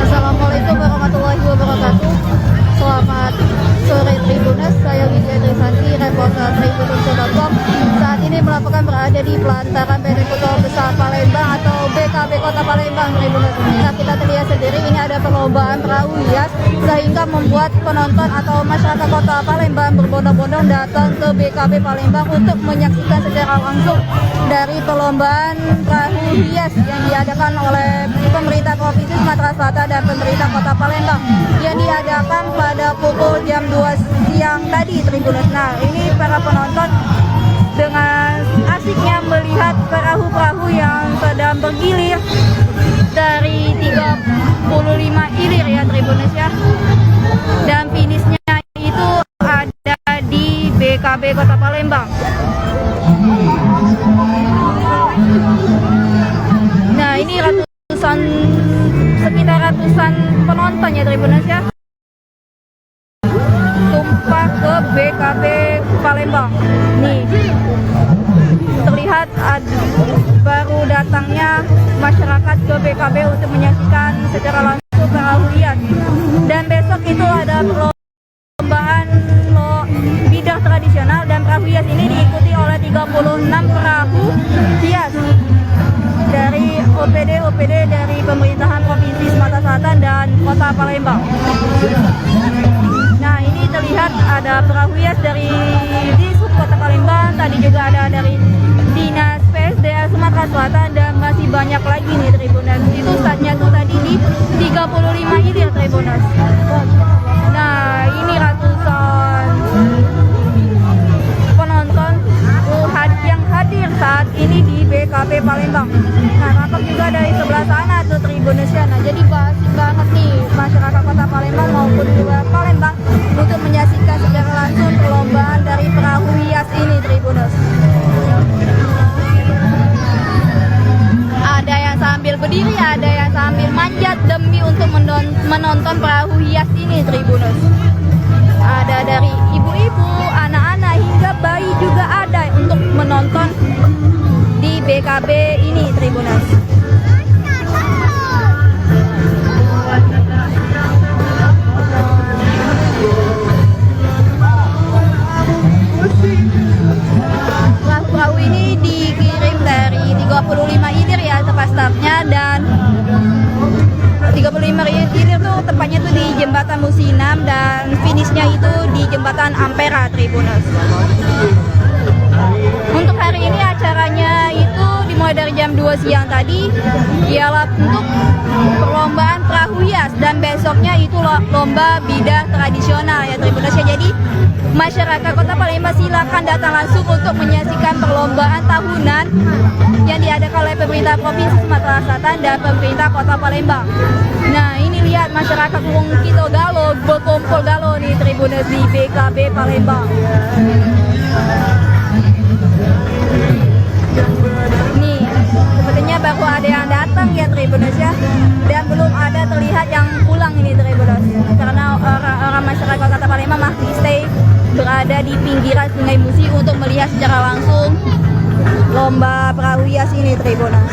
Assalamualaikum warahmatullahi wabarakatuh. Selamat sore Tribuners, saya Widya Trisanti, reporter Tribunnews.com. Saat ini melaporkan berada di pelataran Balai Kota Besar Palembang atau BKB Kota Palembang, Tribuners. Nah, kita terlihat sendiri ini ada perlombaan perahu hias sehingga membuat penonton atau masyarakat Kota Palembang berbondong-bondong datang ke BKB Palembang untuk menyaksikan secara langsung dari perlombaan perahu hias yang diadakan oleh pemerintah Provinsi Sumatera Selatan dan pemerintah Kota Palembang yang diadakan pada pukul jam 2 siang tadi, Tribuners. Nah, ini para penonton dengan asiknya melihat perahu-perahu yang sedang bergilir dari 35 ilir ya, Tribuners ya. Dan finishnya itu ada di BKB Kota Palembang. Nah, ini sekitar ratusan penonton ya, Tribuners ya, tumpah ke BKB Palembang. Nih, terlihat baru datangnya masyarakat ke BKB untuk menyaksikan secara langsung perahu hias. Dan besok itu ada perlombaan bidang tradisional, dan perahu hias ini diikuti oleh 36 perahu hias dari OPD dari pemerintahan Provinsi Sumatera Selatan dan Kota Palembang. Nah, ini terlihat ada perahu hias dari Dishub Kota Palembang, tadi juga ada dari Dinas PSDA Sumatera Selatan, dan masih banyak lagi nih, Tribuners. Itu startnya tuh tadi di 35 ilir, Tribuners. Nah, ini ratusan penonton yang hadir saat ini di BKB Palembang. Nah, nampak juga dari sebelah sana tuh, Tribuners ya. Nah, jadi asik banget nih masyarakat Kota Palembang maupun luar Palembang untuk menyaksikan secara langsung perlombaan dari perahu hias ini, Tribuners. Ada yang sambil berdiri, ada yang sambil manjat demi untuk menonton perahu hias ini, Tribuners. Ada dari ibu-ibu, anak-anak hingga bayi juga ada untuk menonton di BKB ini, Tribuners. Perahu ini dikirim dari 35 ilir ya tempat startnya, dan 35 ilir tuh tepatnya tuh di Jembatan Musinam, dan finishnya itu di Jembatan Ampera, Tribuners. Untuk hari ini acaranya itu dimulai dari jam 2 siang tadi, ialah untuk perlombaan perahu hias, dan besoknya itu lomba bidang tradisional ya, Tribuners ya. Jadi masyarakat Kota Palembang silakan datang langsung untuk menyaksikan perlombaan tahunan yang diadakan oleh pemerintah Provinsi Sumatera Selatan dan pemerintah Kota Palembang. Nah, ini lihat masyarakat Wongkito Galo berkumpul galo nih, Tribuners, di BKB Palembang. Nih, sepertinya baru ada yang datang ya, Tribuners ya, dan belum ada terlihat yang pulang ini, Tribuners, karena orang masyarakat Kota Palembang masih stay berada di pinggiran Sungai Musi untuk melihat secara langsung lomba perahu hias ini, Tribuners.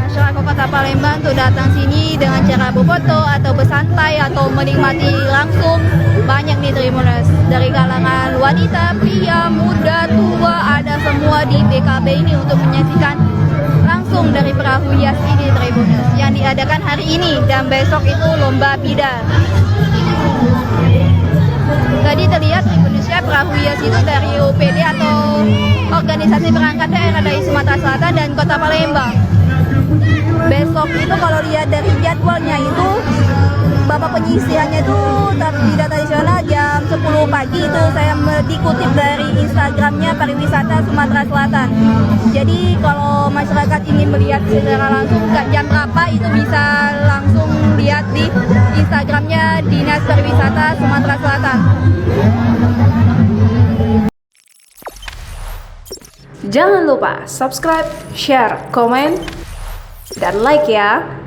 Masyarakat Kota Palembang tuh datang sini dengan cara berfoto atau bersantai atau menikmati langsung. Banyak nih, Tribuners, dari kalangan wanita, pria, muda, tua, ada semua di BKB ini untuk menyaksikan langsung dari perahu hias ini, Tribuners, yang diadakan hari ini, dan besok itu lomba bidar. Tadi terlihat, Tribuners ya, perahu hias itu dari OPD atau organisasi perangkat daerah dari Sumatera Selatan dan Kota Palembang. Besok itu kalau lihat dari jadwalnya itu, Bapak penyisirannya itu tidak tradisional jam 10 pagi itu saya dikutip dari Instagramnya Pariwisata Sumatera Selatan. Jadi kalau masyarakat ingin melihat secara langsung jam berapa itu bisa langsung lihat di Instagramnya Dinas Pariwisata Sumatera Selatan. Jangan lupa subscribe, share, komen, dan like ya.